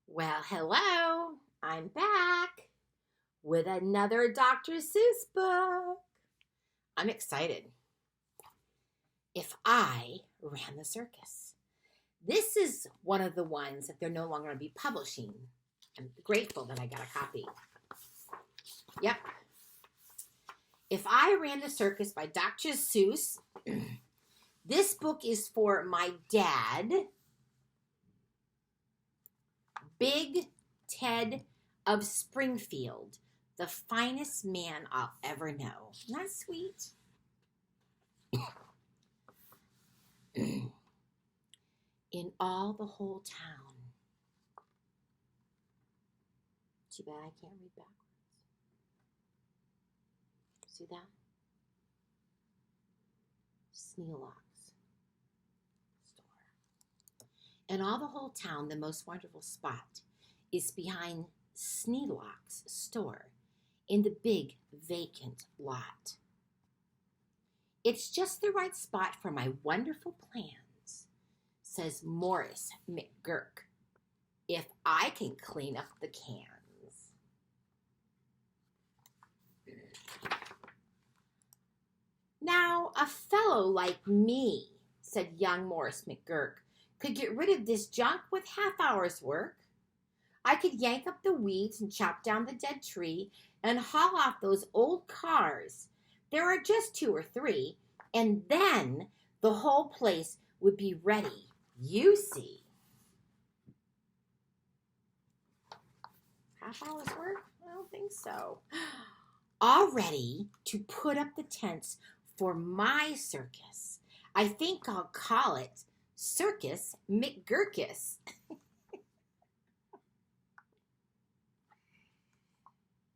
Well, hello. I'm back with another Dr. Seuss book. I'm excited. If I Ran the Circus. This is one of the ones that they're no longer going to be publishing. I'm grateful that I got a copy. Yep. If I Ran the Circus by Dr. Seuss. This book is for my dad, Big Ted of Springfield, the finest man I'll ever know. Isn't that sweet? In all the whole town. Too bad I can't read backwards. See that? Sneelock's store. In all the whole town, the most wonderful spot is behind Sneelock's store in the big vacant lot. It's just the right spot for my wonderful plans, says Morris McGurk, if I can clean up the cans. Now, a fellow like me, said young Morris McGurk, could get rid of this junk with half hour's work. I could yank up the weeds and chop down the dead tree and haul off those old cars. There are just 2 or 3, and then the whole place would be ready, you see. Half hour's work? I don't think so. All ready to put up the tents for my circus. I think I'll call it Circus McGurkus.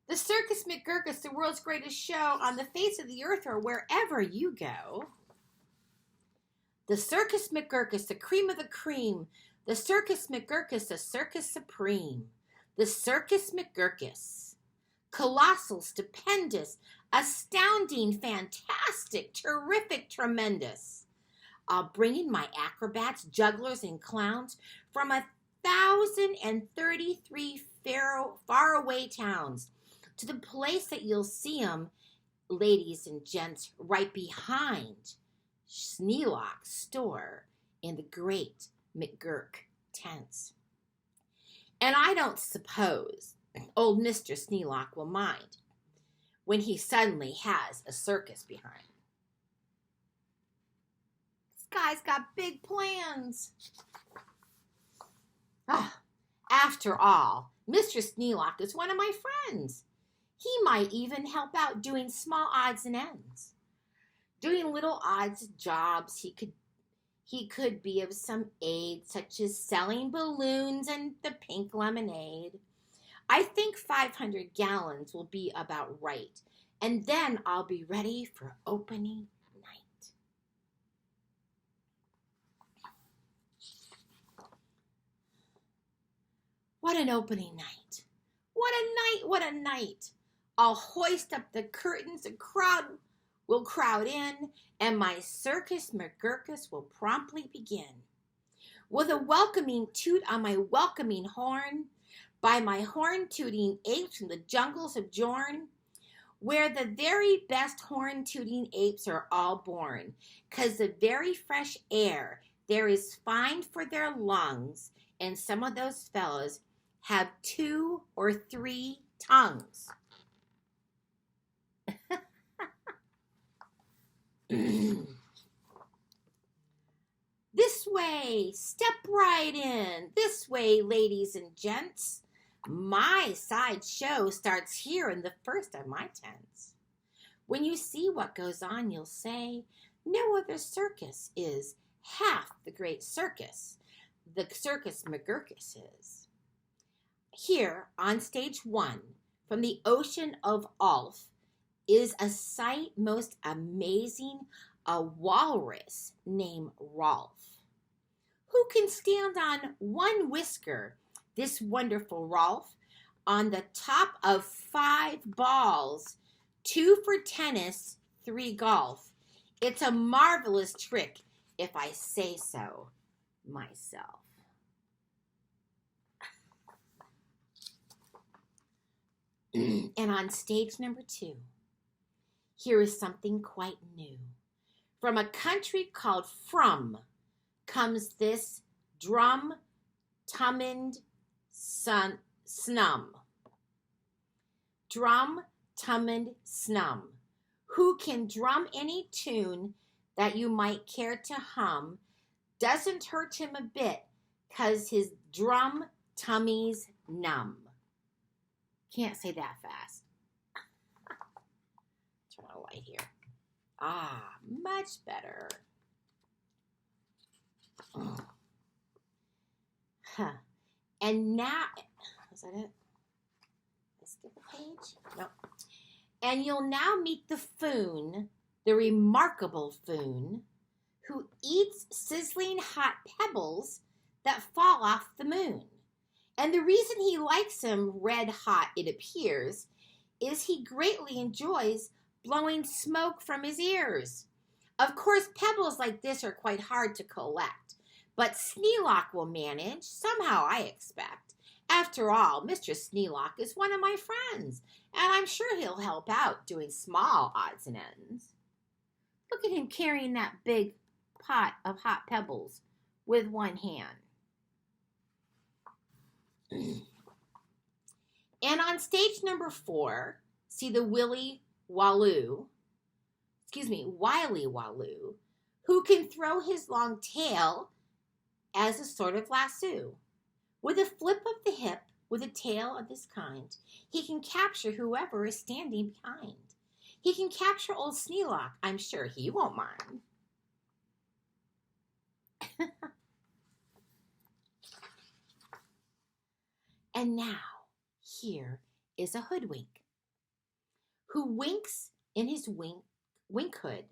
The Circus McGurkus, the world's greatest show on the face of the earth or wherever you go. The Circus McGurkus, the cream of the cream. The Circus McGurkus, the circus supreme. The Circus McGurkus. Colossal, stupendous, astounding, fantastic, terrific, tremendous. I'll bring in my acrobats, jugglers, and clowns from 1,033 faraway towns to the place that you'll see them, ladies and gents, right behind Sneelock's store in the great McGurk tents. And I don't suppose old Mr. Sneelock will mind when he suddenly has a circus behind. This guy's got big plans. After all, Mr. Sneelock is one of my friends. He might even help out doing small odds and ends. Doing little odds jobs he could be of some aid, such as selling balloons and the pink lemonade. I think 500 gallons will be about right, and then I'll be ready for opening night. What an opening night. What a night, what a night. I'll hoist up the curtains, a crowd will crowd in, and my Circus McGurkus will promptly begin. With a welcoming toot on my welcoming horn, by my horn-tooting apes from the jungles of Jorn, where the very best horn-tooting apes are all born, 'cause the very fresh air there is fine for their lungs, and some of those fellows have 2 or 3 tongues. This way, step right in. This way, ladies and gents. My side show starts here in the first of my tents. When you see what goes on, you'll say, no other circus is half the great circus the Circus McGurkus is. Here, on stage 1, from the ocean of Ulf, is a sight most amazing, a walrus named Rolf. Who can stand on one whisker, this wonderful Rolf, on the top of 5 balls, 2 for tennis, 3 golf. It's a marvelous trick, if I say so myself. And on stage number 2, here is something quite new. From a country called From comes this drum-tummined snum. Drum-tummined snum. Who can drum any tune that you might care to hum. Doesn't hurt him a bit, 'cause his drum tummy's numb. Can't say that fast. Turn on a light here. Ah, much better. Huh. And now, is that it? Did I skip a page? No. And you'll now meet the Foon, the remarkable Foon, who eats sizzling hot pebbles that fall off the moon. And the reason he likes them red hot, it appears, is he greatly enjoys blowing smoke from his ears. Of course, pebbles like this are quite hard to collect, but Sneelock will manage, somehow I expect. After all, Mr. Sneelock is one of my friends, and I'm sure he'll help out doing small odds and ends. Look at him carrying that big pot of hot pebbles with one hand. And on stage number 4, see the Wily Waloo, who can throw his long tail as a sort of lasso. With a flip of the hip, with a tail of this kind, he can capture whoever is standing behind. He can capture old Sneelock. I'm sure he won't mind. And now, here is a hoodwink, who winks in his wink hood.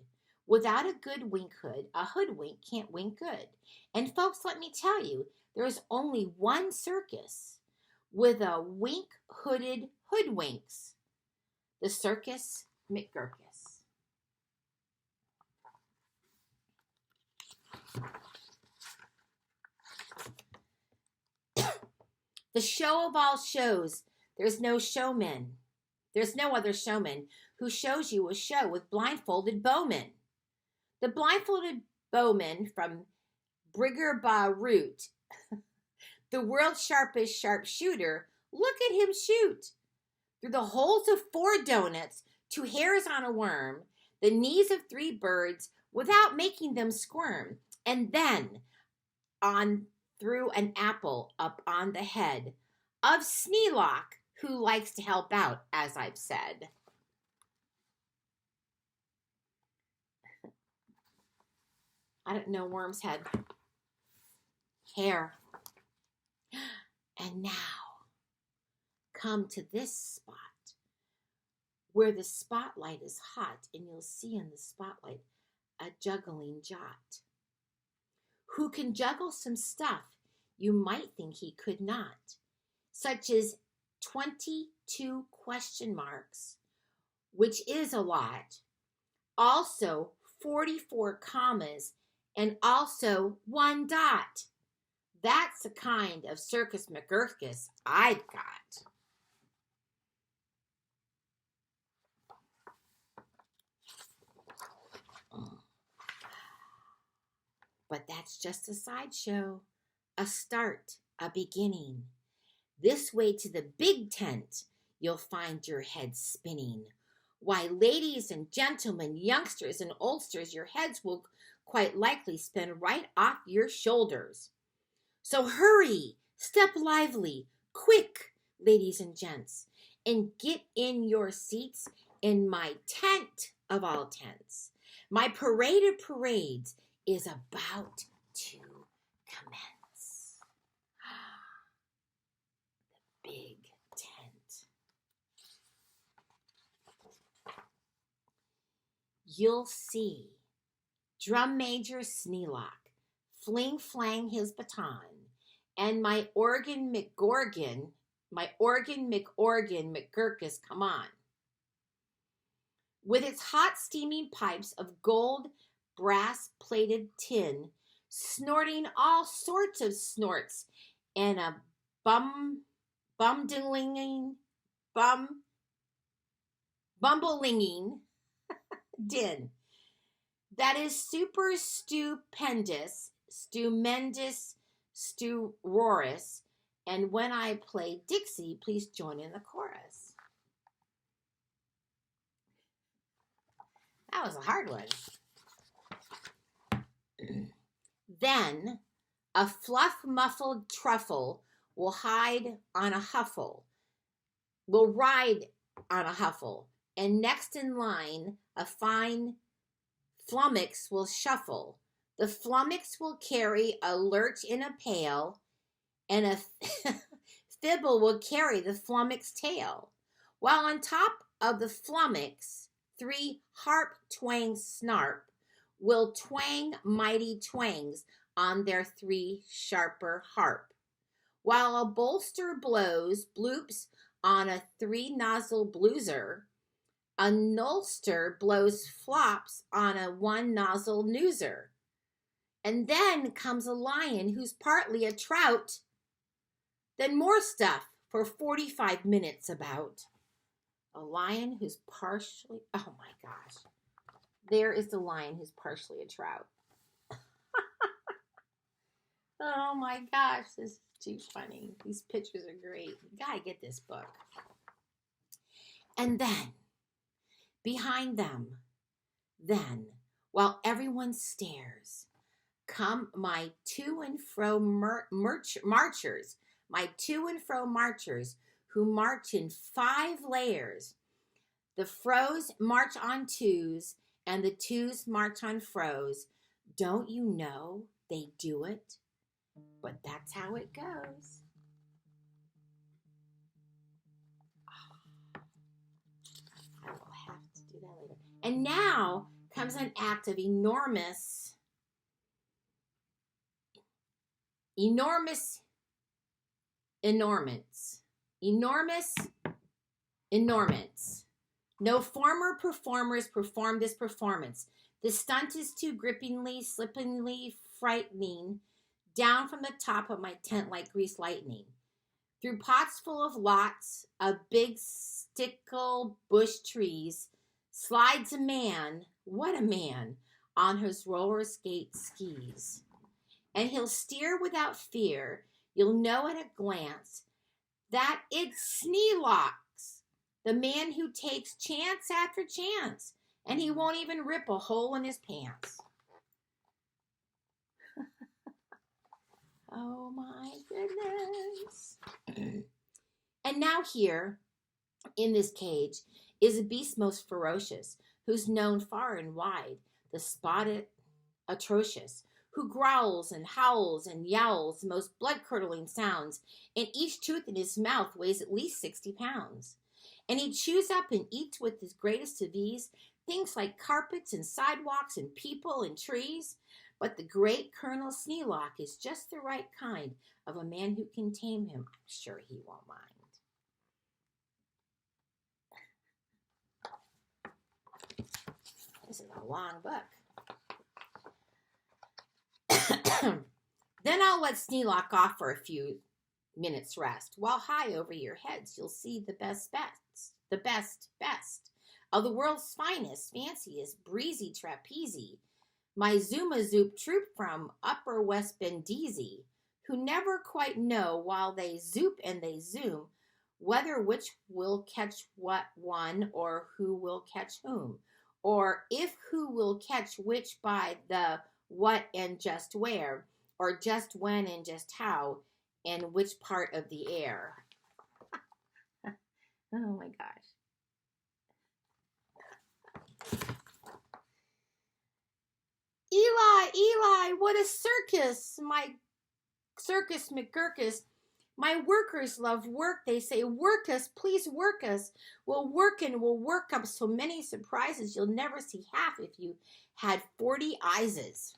Without a good wink hood, a hoodwink can't wink good. And folks, let me tell you, there is only one circus with a wink-hooded hoodwinks. The Circus McGurkus. The show of all shows, there's no showman. There's no other showman who shows you a show with blindfolded bowmen. The blindfolded bowman from Brigger Ba Root, the world's sharpest sharpshooter, look at him shoot. Through the holes of 4 donuts, 2 hairs on a worm, the knees of 3 birds, without making them squirm, and then on through an apple up on the head of Sneelock, who likes to help out, as I've said. I don't know, worms had hair. And now, come to this spot, where the spotlight is hot, and you'll see in the spotlight a juggling jot, who can juggle some stuff you might think he could not, such as 22 question marks, which is a lot, also 44 commas, and also 1 dot. That's the kind of Circus McGurkus I've got. But that's just a sideshow, a start, a beginning. This way to the big tent, you'll find your head spinning. Why, ladies and gentlemen, youngsters and oldsters, your heads will quite likely spin right off your shoulders. So hurry, step lively, quick, ladies and gents, and get in your seats in my tent of all tents. My parade of parades is about to commence. The big tent. You'll see Drum Major Sneelock fling-flang his baton, and my organ McGurkus come on, with its hot steaming pipes of gold brass-plated tin, snorting all sorts of snorts, and a bum-dingling bumblinging din. That is super stupendous, stupendous, stupendous. And when I play Dixie, please join in the chorus. That was a hard one. Then a fluff-muffled truffle will hide on a huffle, will ride on a huffle, and next in line, a fine flummox will shuffle. The flummox will carry a lurch in a pail, and a fibble will carry the flummox tail. While on top of the flummox, 3 harp twangs snarp, will twang mighty twangs on their 3 sharper harp. While a bolster blows bloops on a 3-nozzle blueser, a nulster blows flops on a 1-nozzle newser. And then comes a lion who's partly a trout, then more stuff for 45 minutes about. A lion who's partially, oh my gosh. There is the lion who's partially a trout. Oh my gosh, this is too funny. These pictures are great. You gotta get this book. And then, behind them, then, while everyone stares, come my to and fro marchers, my to and fro marchers, who march in 5 layers. The fros march on 2s, and the 2s march on fros. Don't you know they do it? But that's how it goes. I will have to do that later. And now comes an act of enormous No former performers performed this performance. The stunt is too grippingly, slippingly frightening, down from the top of my tent like greased lightning. Through pots full of lots of big stickle bush trees, slides a man, what a man, on his roller skate skis. And he'll steer without fear. You'll know at a glance that it's Sneelocks, the man who takes chance after chance, and he won't even rip a hole in his pants. Oh my goodness. And now here, in this cage, is a beast most ferocious, who's known far and wide, the spotted atrocious, who growls and howls and yowls most blood-curdling sounds, and each tooth in his mouth weighs at least 60 pounds. And he chews up and eats with his greatest of ease things like carpets and sidewalks and people and trees. But the great Colonel Sneelock is just the right kind of a man who can tame him. I'm sure he won't mind. This is a long book. Then I'll let Sneelock off for a few minutes rest. While high over your heads, you'll see the best of the world's finest, fanciest, breezy trapeze. My Zoom-a-Zoop troop from Upper West Bendeezy, who never quite know while they zoop and they zoom, whether which will catch what one or who will catch whom, or if who will catch which by the what and just where, or just when and just how, and which part of the air. Oh my gosh. Eli, what a circus! My circus McGurkus. My workers love work. They say, work us, please work us. We'll work and we'll work up so many surprises you'll never see half if you had 40 eyeses.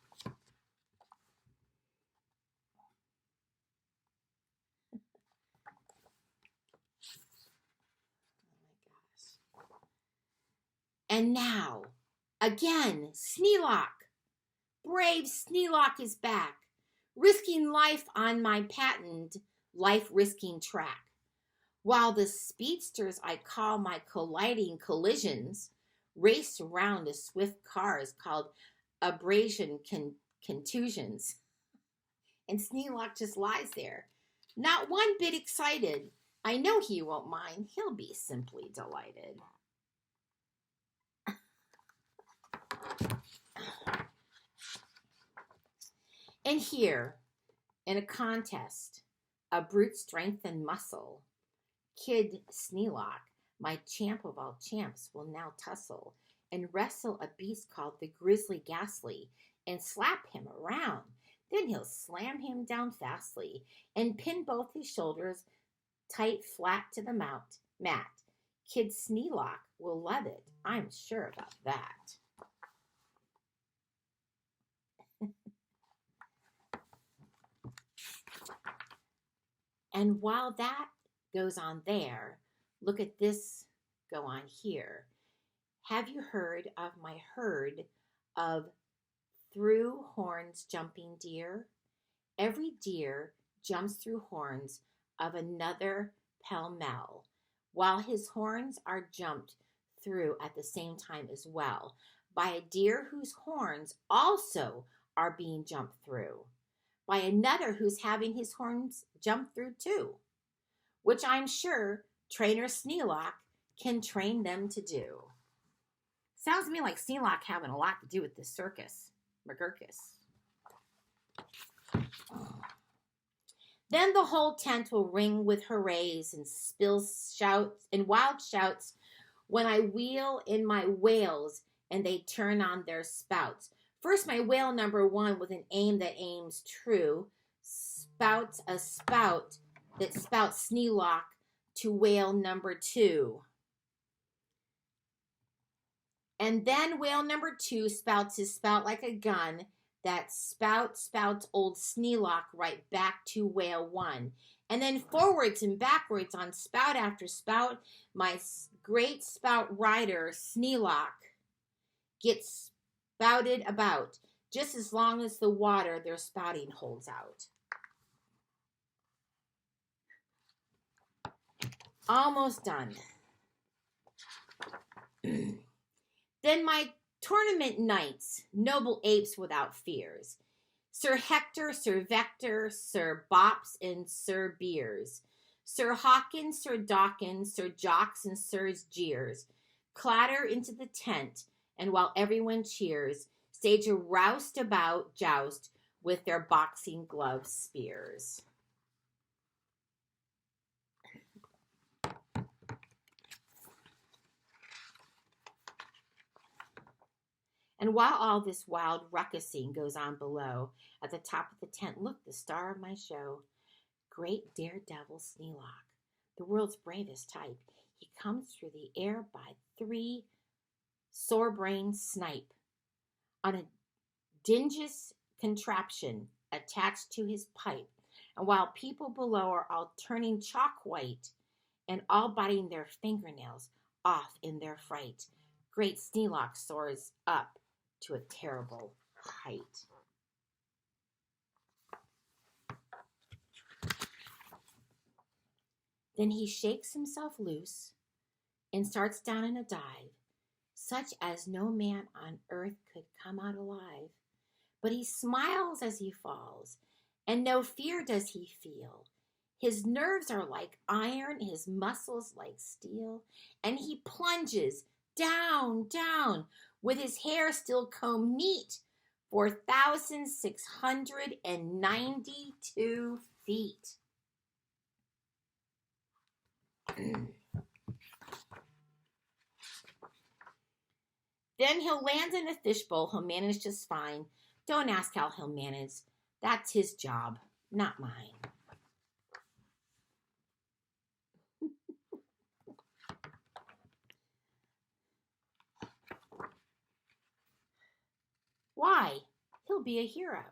And now, again, Sneelock. Brave Sneelock is back, risking life on my patent life-risking track. while the speedsters I call my colliding collisions race around as swift cars called abrasion contusions. And Sneelock just lies there, not one bit excited. I know he won't mind. He'll be simply delighted. And here, in a contest of brute strength and muscle, Kid Sneelock, my champ of all champs, will now tussle and wrestle a beast called the Grizzly Ghastly and slap him around. Then he'll slam him down fastly and pin both his shoulders tight flat to the mat. Kid Sneelock will love it. I'm sure about that. And while that goes on there, look at this go on here. Have you heard of my herd of through horns jumping deer? Every deer jumps through horns of another pell-mell, while his horns are jumped through at the same time as well, by a deer whose horns also are being jumped through, by another who's having his horns jumped through too, which I'm sure trainer Sneelock can train them to do. Sounds to me like Sneelock having a lot to do with this circus. McGurkus. Then the whole tent will ring with hoorays and shouts and wild shouts when I wheel in my whales and they turn on their spouts. First, my whale number 1 with an aim that aims true spouts a spout that spouts Sneelock to whale number 2. And then whale number 2 spouts his spout like a gun that spouts old Sneelock right back to whale 1. And then forwards and backwards on spout after spout, my great spout rider, Sneelock, gets spouted about, just as long as the water they're spouting holds out. Almost done. Then my tournament knights, noble apes without fears, Sir Hector, Sir Vector, Sir Bops, and Sir Beers, Sir Hawkins, Sir Dawkins, Sir Jocks, and Sir's Jeers, clatter into the tent, and while everyone cheers, stage a roustabout joust with their boxing glove spears. And while all this wild ruckusing goes on below, at the top of the tent, look, the star of my show, great daredevil Sneelock, the world's bravest type. He comes through the air by 3 sore-brained snipe on a dingus contraption attached to his pipe. And while people below are all turning chalk white and all biting their fingernails off in their fright, great Sneelock soars up to a terrible height. Then he shakes himself loose and starts down in a dive, such as no man on earth could come out alive. But he smiles as he falls, and no fear does he feel. His nerves are like iron, his muscles like steel, and he plunges down, down, with his hair still combed neat, 4,692 feet. Then he'll land in a fishbowl. He'll manage just fine. Don't ask how he'll manage. That's his job, not mine. Why? He'll be a hero.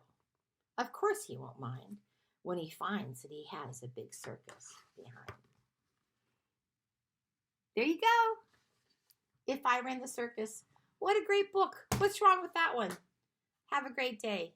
Of course he won't mind when he finds that he has a big circus behind. There you go. If I Ran the Circus. What a great book. What's wrong with that one? Have a great day.